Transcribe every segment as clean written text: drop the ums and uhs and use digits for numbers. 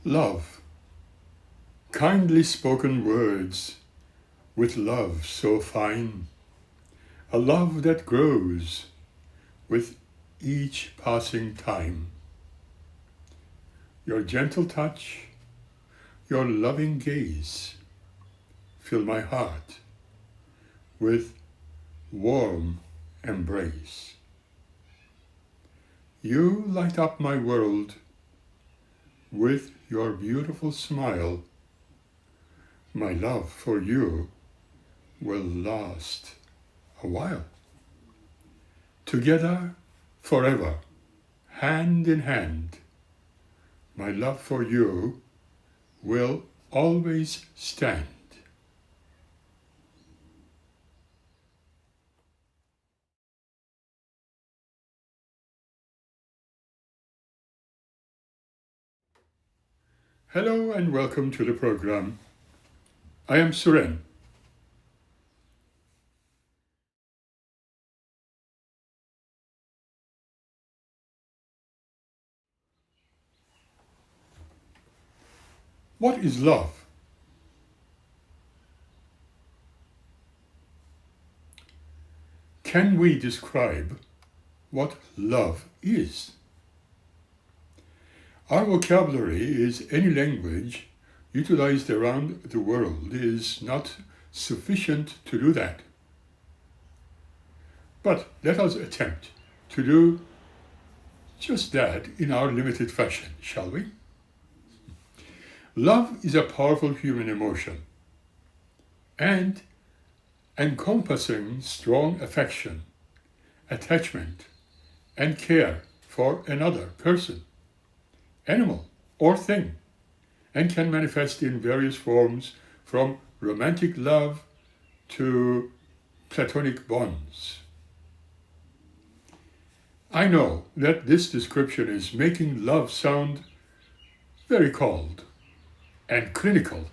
Love, kindly spoken words, with love so fine, a love that grows with each passing time. Your gentle touch, your loving gaze, fill my heart with warm embrace. You light up my world with your beautiful smile. My love for you will last a while. Together, forever, hand in hand, my love for you will always stand. Hello and welcome to the program. I am Suren. What is love? Can we describe what love is? Our vocabulary is any language utilized around the world is not sufficient to do that. But let us attempt to do just that in our limited fashion, shall we? Love is a powerful human emotion and encompassing strong affection, attachment, and care for another person, animal, or thing, and can manifest in various forms from romantic love to platonic bonds. I know that this description is making love sound very cold and clinical,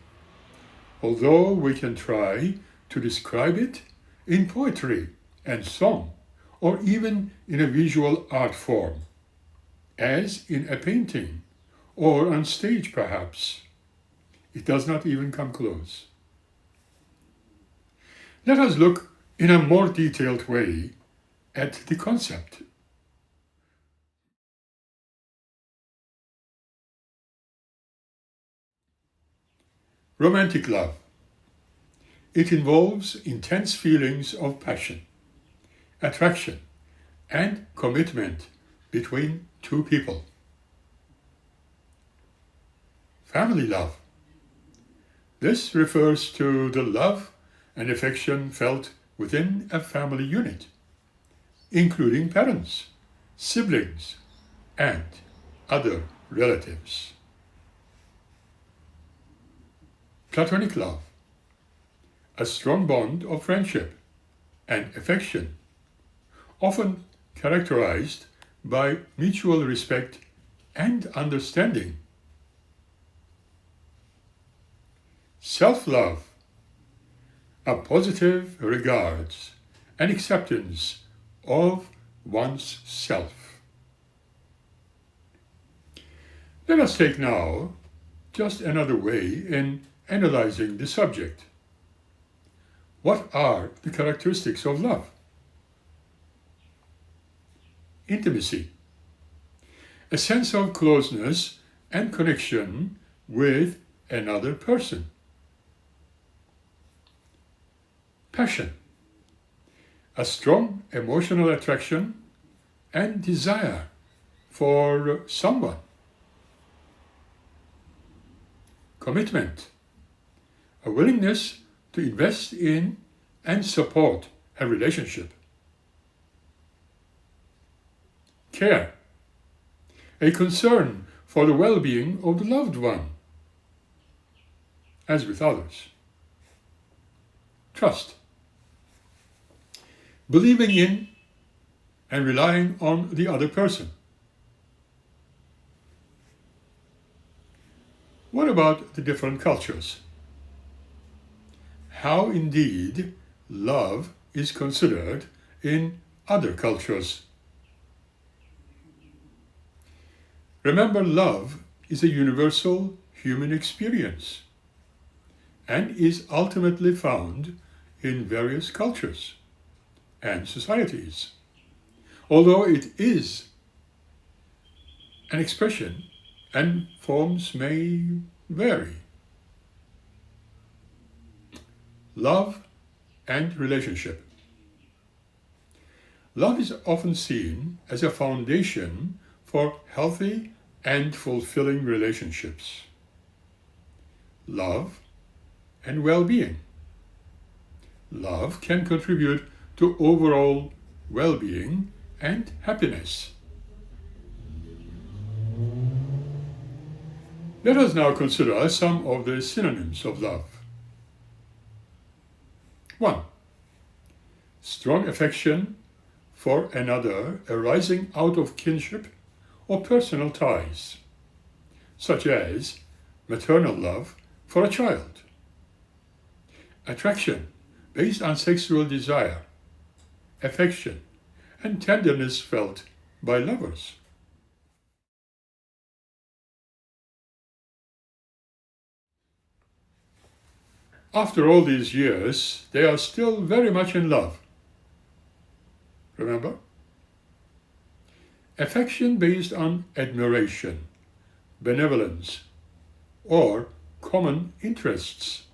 although we can try to describe it in poetry and song, or even in a visual art form, as in a painting, or on stage perhaps. It does not even come close. Let us look in a more detailed way at the concept. Romantic love. It involves intense feelings of passion, attraction, and commitment between two people. Family love. This refers to the love and affection felt within a family unit, including parents, siblings, and other relatives. Platonic love. A strong bond of friendship and affection, often characterized by mutual respect and understanding. Self-love. A positive regards and acceptance of one's self. Let us take now just another way in analyzing the subject. What are the characteristics of love? Intimacy. A sense of closeness and connection with another person. Passion. A strong emotional attraction and desire for someone. Commitment. A willingness to invest in and support a relationship. Care. A concern for the well-being of the loved one, as with others. Trust. Believing in and relying on the other person. What about the different cultures? How indeed love is considered in other cultures? Remember, love is a universal human experience and is ultimately found in various cultures and societies. Although it is an expression and forms may vary. Love and relationship. Love is often seen as a foundation for healthy and fulfilling relationships. Love and well-being. Love can contribute to overall well-being and happiness. Let us now consider some of the synonyms of love. 1. Strong affection for another arising out of kinship or personal ties, such as maternal love for a child. Attraction based on sexual desire, affection, and tenderness felt by lovers. After all these years, they are still very much in love. Remember? Affection based on admiration, benevolence, or common interests.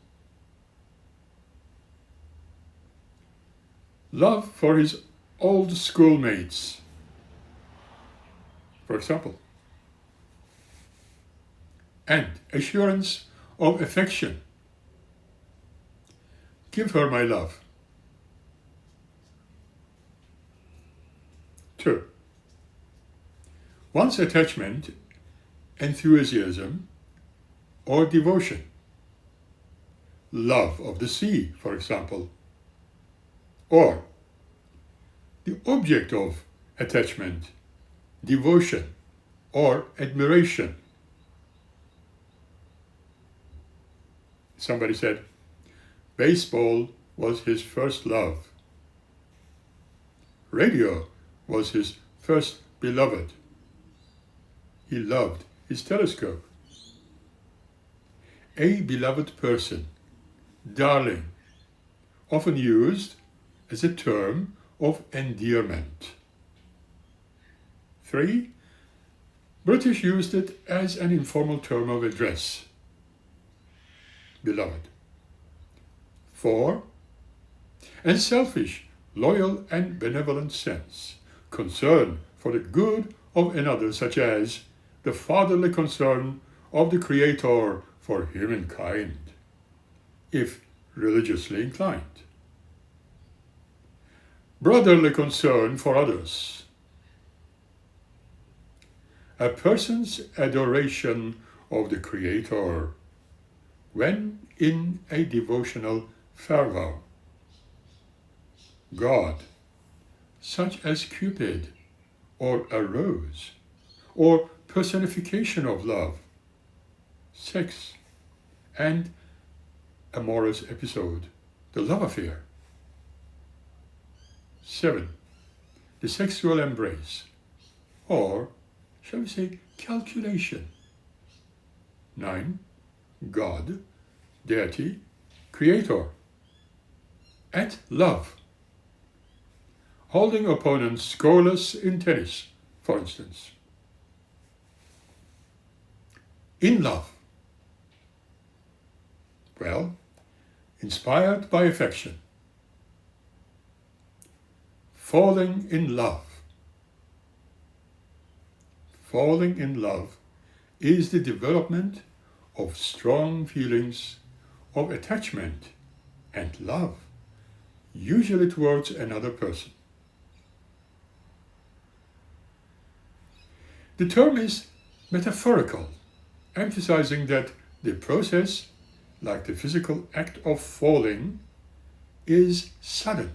Love for his old schoolmates, for example. And assurance of affection. Give her my love. 2. One's attachment, enthusiasm, or devotion. Love of the sea, for example. Or the object of attachment, devotion, or admiration. Somebody said, baseball was his first love. Radio was his first beloved. He loved his telescope. A beloved person, darling, often used as a term of endearment. 3. British used it as an informal term of address. Beloved. 4. And selfish, loyal and benevolent sense, concern for the good of another, such as the fatherly concern of the Creator for humankind, if religiously inclined. Brotherly concern for others. A person's adoration of the Creator when in a devotional fervor. God, such as Cupid or a rose, or personification of love, sex, and amorous episode, the love affair. 7. The sexual embrace, or shall we say calculation. 9. God, deity, creator. At love. Holding opponents scoreless in tennis, for instance. In love. Well, inspired by affection. Falling in love. Falling in love is the development of strong feelings of attachment and love, usually towards another person. The term is metaphorical, emphasizing that the process, like the physical act of falling, is sudden,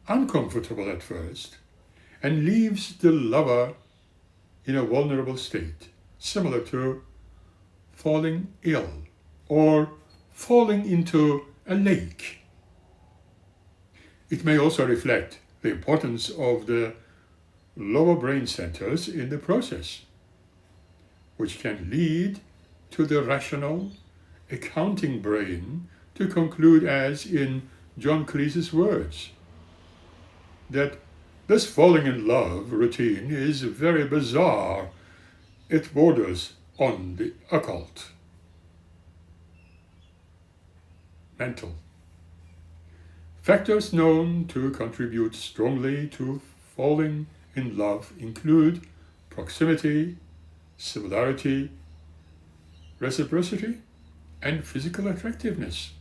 uncomfortable at first, and leaves the lover in a vulnerable state, similar to falling ill or falling into a lake. It may also reflect the importance of the lower brain centers in the process. which can lead to the rational, accounting brain to conclude, as in John Cleese's words, that this falling in love routine is very bizarre. It borders on the occult. Mental. Factors known to contribute strongly to falling in love include proximity, similarity, reciprocity, and physical attractiveness,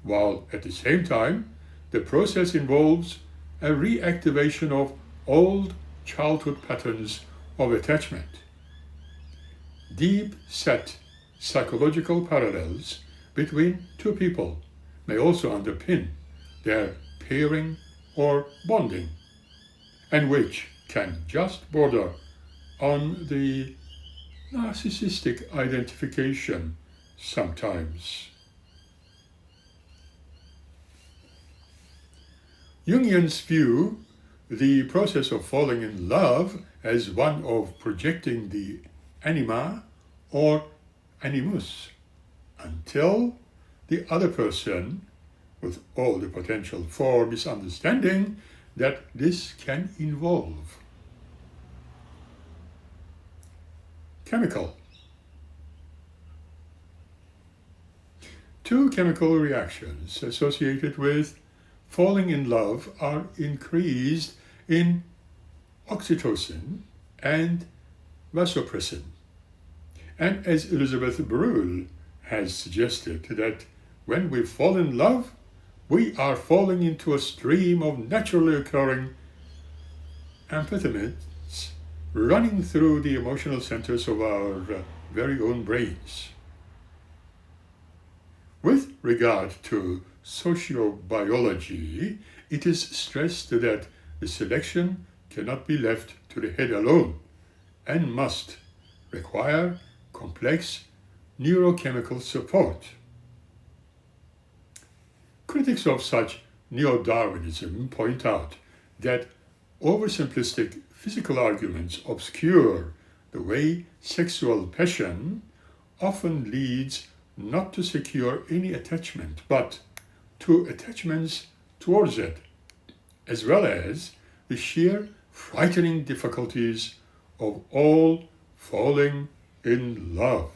while at the same time the process involves a reactivation of old childhood patterns of attachment. Deep-set psychological parallels between two people may also underpin their pairing or bonding, and which can just border on the narcissistic identification sometimes. Jungians view the process of falling in love as one of projecting the anima or animus until the other person, with all the potential for misunderstanding that this can involve. Chemical. Two chemical reactions associated with falling in love are increased in oxytocin and vasopressin. And as Elizabeth Bruhl has suggested, that when we fall in love, we are falling into a stream of naturally occurring amphetamines running through the emotional centers of our very own brains. With regard to sociobiology, it is stressed that the selection cannot be left to the head alone and must require complex neurochemical support. Critics of such neo-Darwinism point out that oversimplistic physical arguments obscure the way sexual passion often leads not to secure any attachment, but to attachments towards it, as well as the sheer frightening difficulties of all falling in love.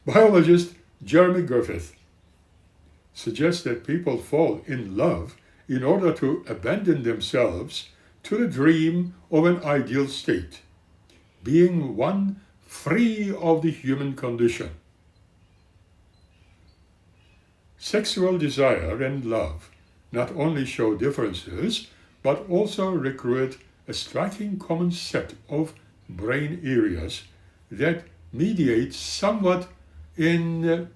Biologist Jeremy Griffith suggests that people fall in love in order to abandon themselves to the dream of an ideal state, being one free of the human condition. Sexual desire and love not only show differences, but also recruit a striking common set of brain areas that mediate somewhat in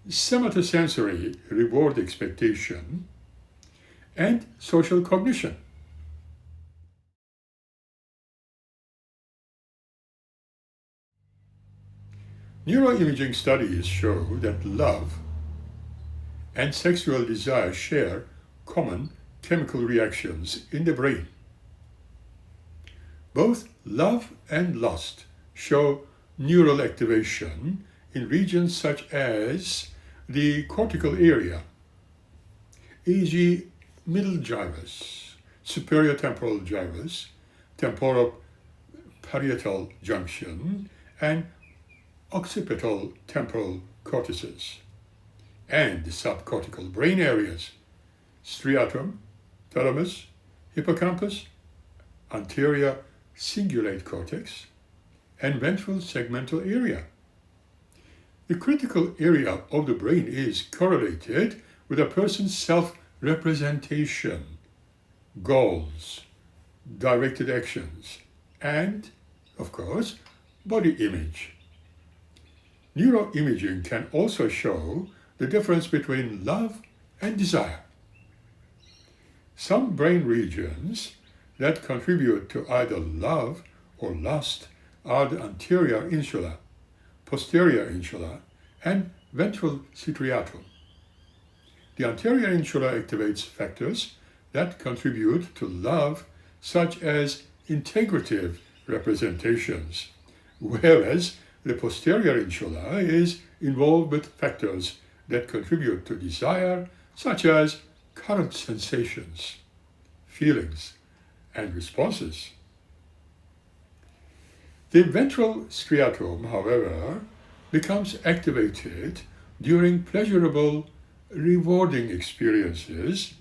somatosensory reward expectation and social cognition. Neuroimaging studies show that love and sexual desire share common chemical reactions in the brain. Both love and lust show neural activation in regions such as the cortical area, e.g. middle gyrus, superior temporal gyrus, temporoparietal junction, and occipital temporal cortices, and the subcortical brain areas, striatum, thalamus, hippocampus, anterior cingulate cortex, and ventral segmental area. The critical area of the brain is correlated with a person's self-representation, goals, directed actions, and, of course, body image. Neuroimaging can also show the difference between love and desire. Some brain regions that contribute to either love or lust are the anterior insula, posterior insula, and ventral striatum. The anterior insula activates factors that contribute to love, such as integrative representations, whereas the posterior insula is involved with factors that contribute to desire, such as current sensations, feelings, and responses. The ventral striatum, however, becomes activated during pleasurable, rewarding experiences,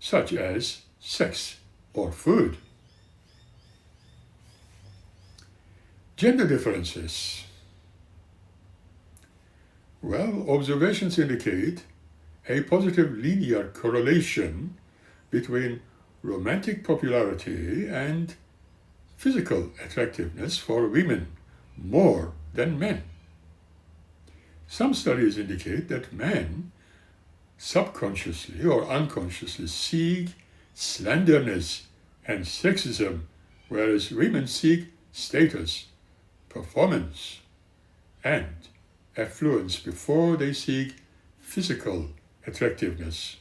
such as sex or food. Gender differences. Well, observations indicate a positive linear correlation between romantic popularity and physical attractiveness for women more than men. Some studies indicate that men subconsciously or unconsciously seek slenderness and sexism, whereas women seek status, performance, and affluence before they seek physical attractiveness.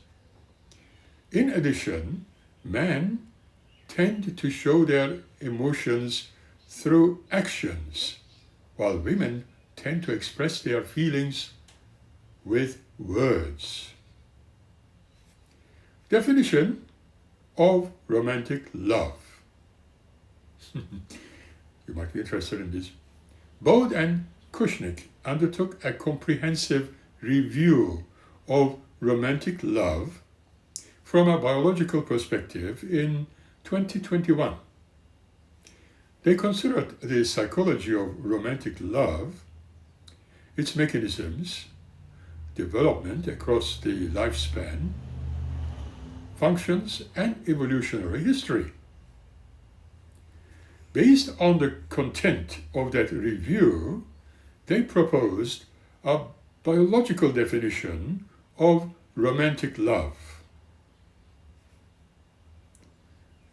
In addition, men tend to show their emotions through actions, while women tend to express their feelings with words. Definition of romantic love. You might be interested in this. Bode and Kushnick undertook a comprehensive review of romantic love from a biological perspective in 2021. They considered the psychology of romantic love, its mechanisms, development across the lifespan, functions, and evolutionary history. Based on the content of that review, they proposed a biological definition of romantic love.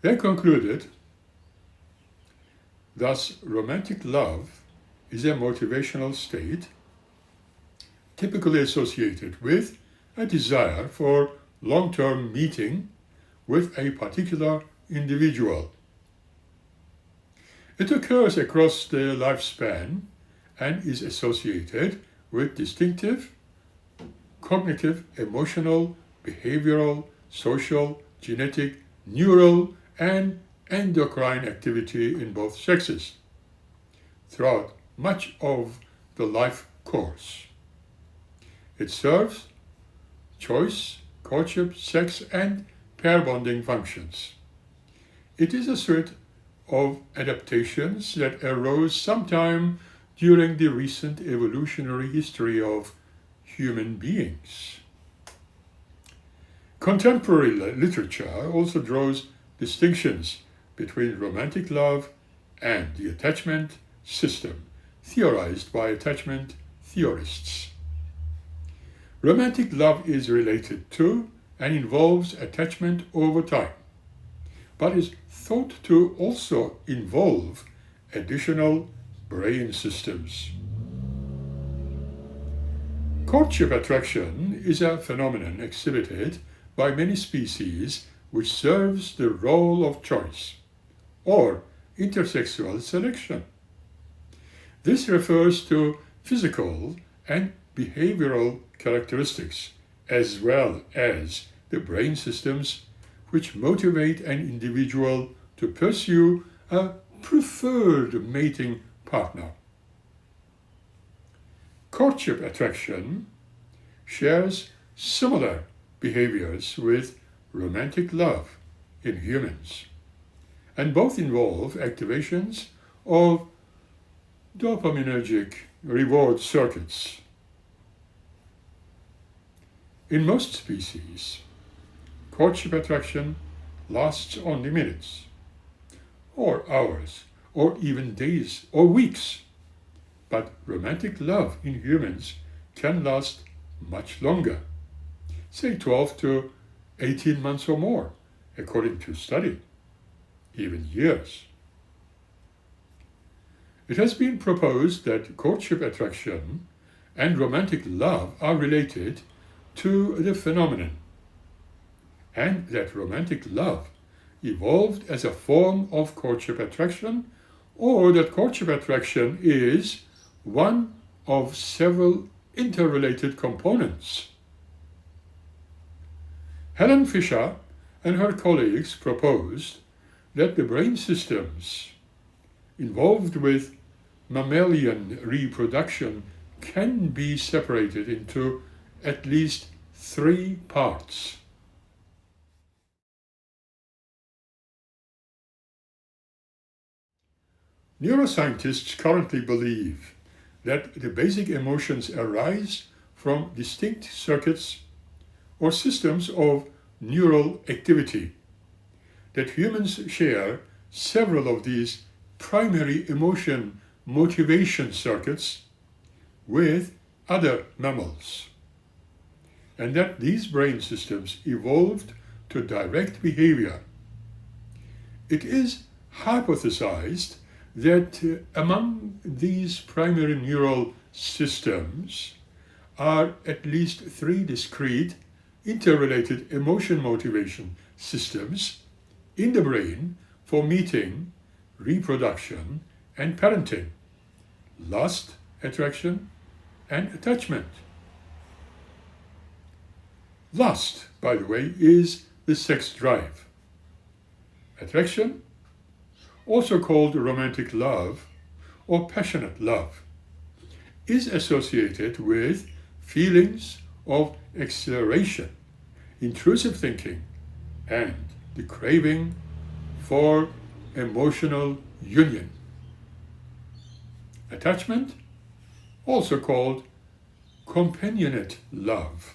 They concluded, thus, romantic love is a motivational state typically associated with a desire for long-term meeting with a particular individual. It occurs across the lifespan and is associated with distinctive cognitive, emotional, behavioral, social, genetic, neural, and endocrine activity in both sexes throughout much of the life course. It serves choice, courtship, sex, and pair bonding functions. It is a suite of adaptations that arose sometime during the recent evolutionary history of human beings. Contemporary literature also draws distinctions between romantic love and the attachment system, theorized by attachment theorists. Romantic love is related to and involves attachment over time, but is thought to also involve additional brain systems. Courtship attraction is a phenomenon exhibited by many species which serves the role of choice or intersexual selection. This refers to physical and behavioral characteristics as well as the brain systems which motivate an individual to pursue a preferred mating partner. Courtship attraction shares similar behaviors with romantic love in humans, and both involve activations of dopaminergic reward circuits. In most species, courtship attraction lasts only minutes, or hours, or even days or weeks. But romantic love in humans can last much longer, say 12 to 18 months or more, according to study, even years. It has been proposed that courtship attraction and romantic love are related to the phenomenon, and that romantic love evolved as a form of courtship attraction or that courtship attraction is one of several interrelated components. Helen Fisher and her colleagues proposed that the brain systems involved with mammalian reproduction can be separated into at least 3 parts. Neuroscientists currently believe that the basic emotions arise from distinct circuits or systems of neural activity, that humans share several of these primary emotion motivation circuits with other mammals, and that these brain systems evolved to direct behavior. It is hypothesized that among these primary neural systems are at least 3 discrete interrelated emotion motivation systems in the brain for mating, reproduction, and parenting: lust, attraction, and attachment. Lust, by the way, is the sex drive. Attraction, also called romantic love or passionate love, is associated with feelings of exhilaration, intrusive thinking, and the craving for emotional union. Attachment, also called companionate love,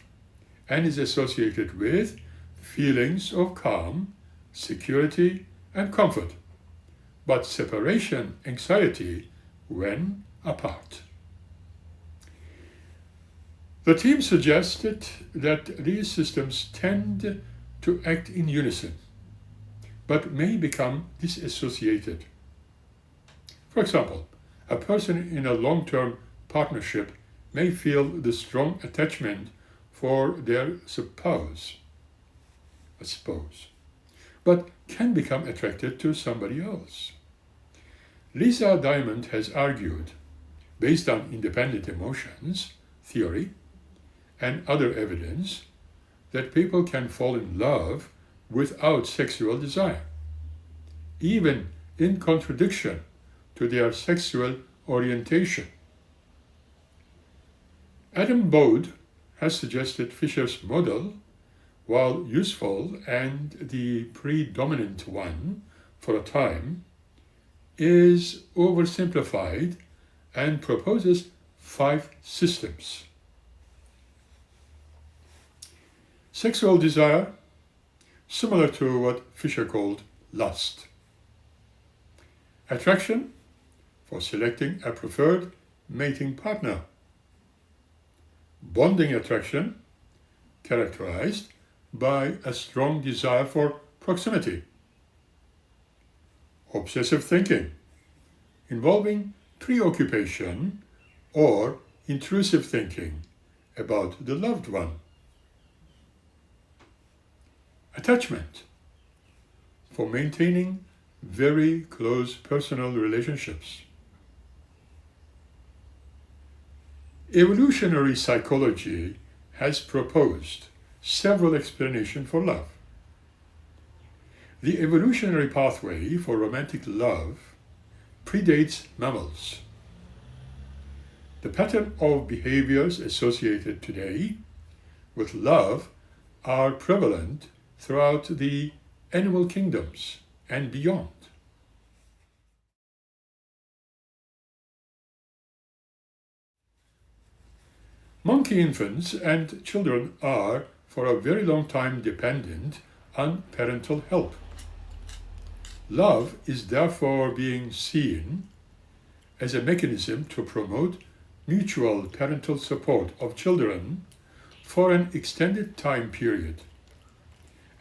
and is associated with feelings of calm, security, and comfort, but separation anxiety when apart. The team suggested that these systems tend to act in unison, but may become disassociated. For example, a person in a long-term partnership may feel the strong attachment for their spouse, but can become attracted to somebody else. Lisa Diamond has argued, based on independent emotions theory and other evidence, that people can fall in love without sexual desire, even in contradiction to their sexual orientation. Adam Bode has suggested Fisher's model, while useful and the predominant one for a time, is oversimplified and proposes 5 systems. Sexual desire, similar to what Fisher called lust. Attraction, for selecting a preferred mating partner. Bonding attraction, characterized by a strong desire for proximity. Obsessive thinking, involving preoccupation or intrusive thinking about the loved one. Attachment, for maintaining very close personal relationships. Evolutionary psychology has proposed several explanations for love. The evolutionary pathway for romantic love predates mammals. The pattern of behaviors associated today with love are prevalent throughout the animal kingdoms and beyond. Monkey infants and children are, for a very long time, dependent on parental help. Love is therefore being seen as a mechanism to promote mutual parental support of children for an extended time period.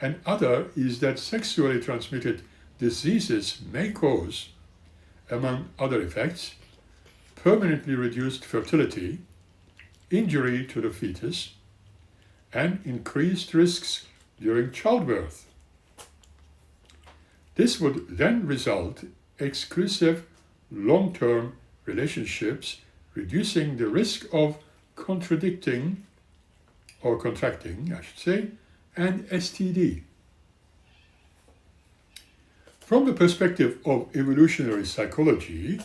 And other is that sexually transmitted diseases may cause, among other effects, permanently reduced fertility, injury to the fetus, and increased risks during childbirth. This would then result in exclusive long-term relationships, reducing the risk of contracting, an STD. From the perspective of evolutionary psychology,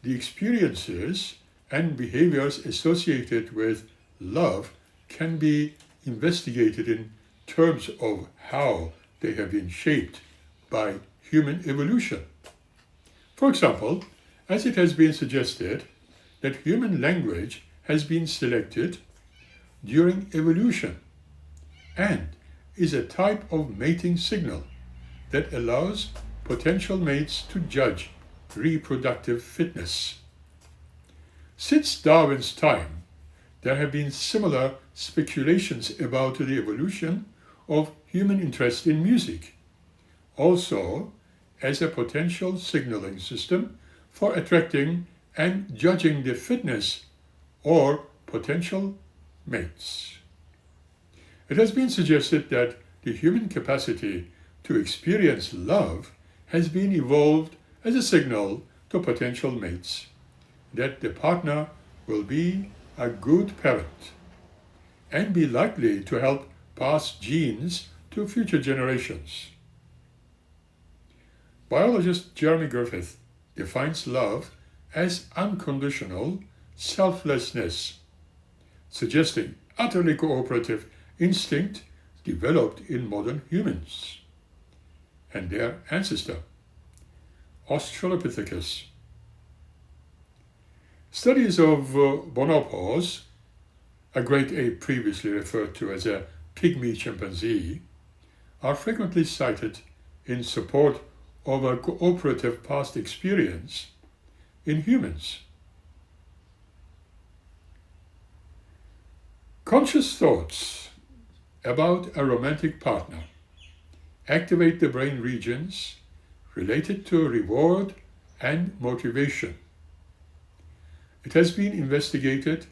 the experiences and behaviors associated with love can be investigated in terms of how they have been shaped by human evolution. For example, as it has been suggested that human language has been selected during evolution and is a type of mating signal that allows potential mates to judge reproductive fitness. Since Darwin's time, there have been similar speculations about the evolution of human interest in music, also as a potential signaling system for attracting and judging the fitness or potential mates. It has been suggested that the human capacity to experience love has been evolved as a signal to potential mates that the partner will be a good parent and be likely to help pass genes to future generations. Biologist Jeremy Griffith defines love as unconditional selflessness, suggesting utterly cooperative instinct developed in modern humans and their ancestor, Australopithecus. Studies of bonobos, a great ape previously referred to as a pygmy chimpanzee, are frequently cited in support of a cooperative past experience in humans. Conscious thoughts about a romantic partner activate the brain regions related to reward and motivation. It has been investigated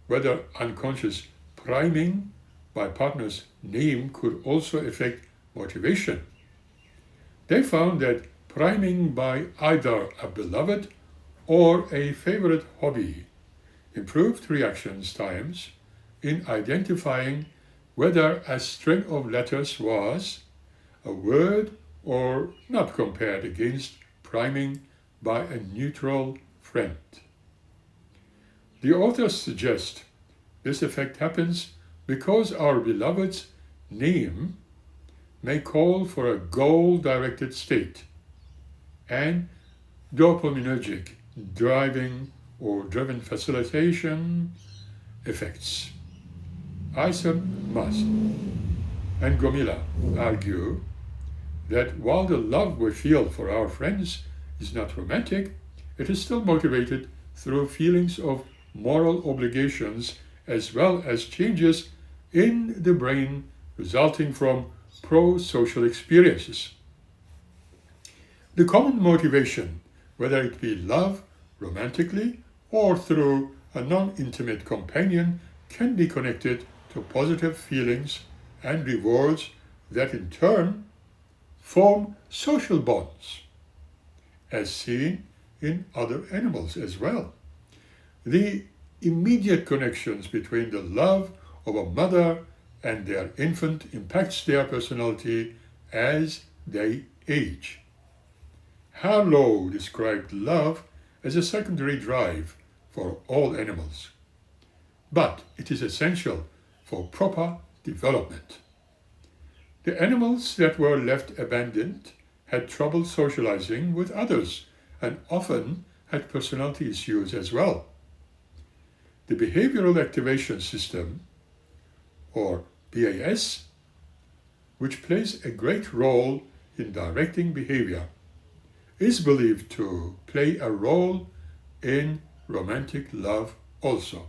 whether unconscious priming by partner's name could also affect motivation. They found that priming by either a beloved or a favorite hobby improved reactions times in identifying whether a string of letters was a word or not compared against priming by a neutral friend. The authors suggest this effect happens because our beloved's name may call for a goal-directed state and dopaminergic driving or driven facilitation effects. Eisen, Musk, and Gomila argue that while the love we feel for our friends is not romantic, it is still motivated through feelings of moral obligations as well as changes in the brain resulting from pro-social experiences. The common motivation, whether it be love romantically or through a non-intimate companion, can be connected to positive feelings and rewards that in turn form social bonds, as seen in other animals as well. The immediate connections between the love of a mother and their infant impacts their personality as they age. Harlow described love as a secondary drive for all animals, but it is essential for proper development. The animals that were left abandoned had trouble socializing with others and often had personality issues as well. The behavioral activation system, or BAS, which plays a great role in directing behavior, is believed to play a role in romantic love also.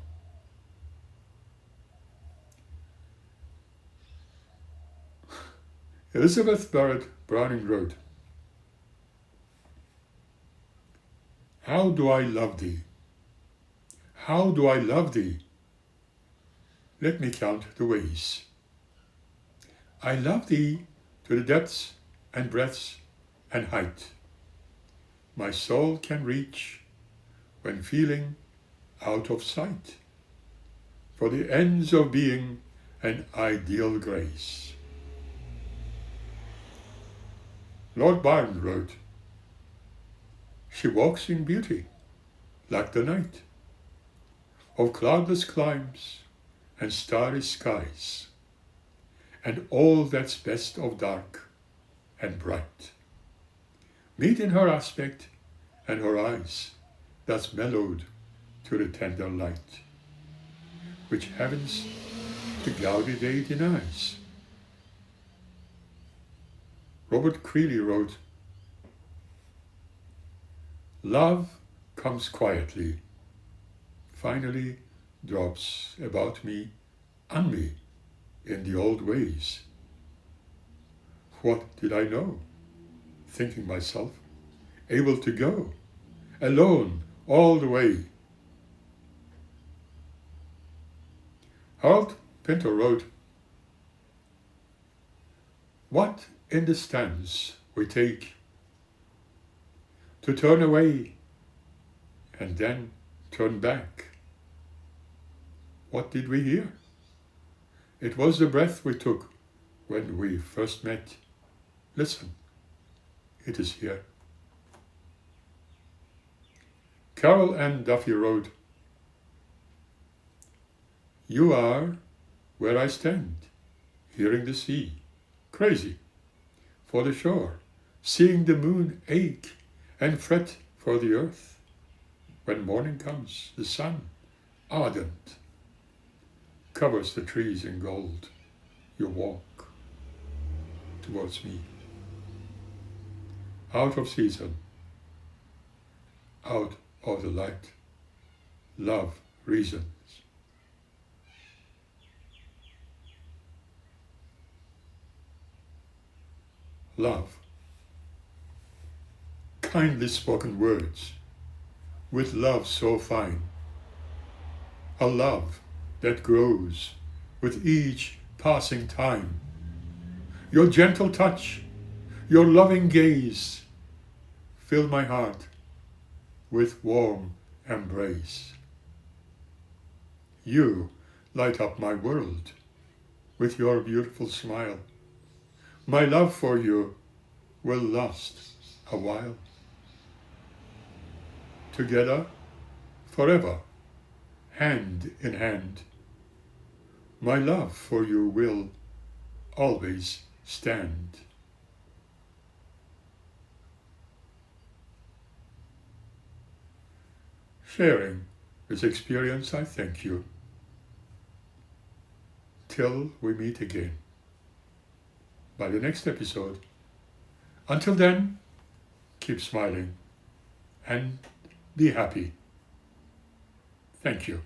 Elizabeth Barrett Browning wrote, "How do I love thee? How do I love thee? Let me count the ways. I love thee to the depths and breadths and height my soul can reach when feeling out of sight, for the ends of being an ideal grace. Lord Byron wrote, "She walks in beauty, like the night, of cloudless climes and starry skies, and all that's best of dark and bright. Meet in her aspect and her eyes, that's mellowed to the tender light, which heaven's to gaudy day denies." Robert Creeley wrote, "Love comes quietly, finally drops about me and me in the old ways. What did I know? Thinking myself able to go alone all the way." Harold Pinto wrote, "What in the stance we take to turn away and then turn back. What did we hear? It was the breath we took when we first met. Listen, it is here." Carol Ann Duffy wrote, "You are where I stand, hearing the sea, crazy for the shore, seeing the moon ache and fret for the earth. When morning comes, the sun, ardent, covers the trees in gold. You walk towards me. Out of season, out of the light, love reasons. Love. Kindly spoken words, with love so fine. A love that grows with each passing time. Your gentle touch, your loving gaze, fill my heart with warm embrace. You light up my world with your beautiful smile. My love for you will last a while. Together, forever, hand in hand, my love for you will always stand." Sharing this experience, I thank you. Till we meet again by the next episode. Until then, keep smiling and be happy. Thank you.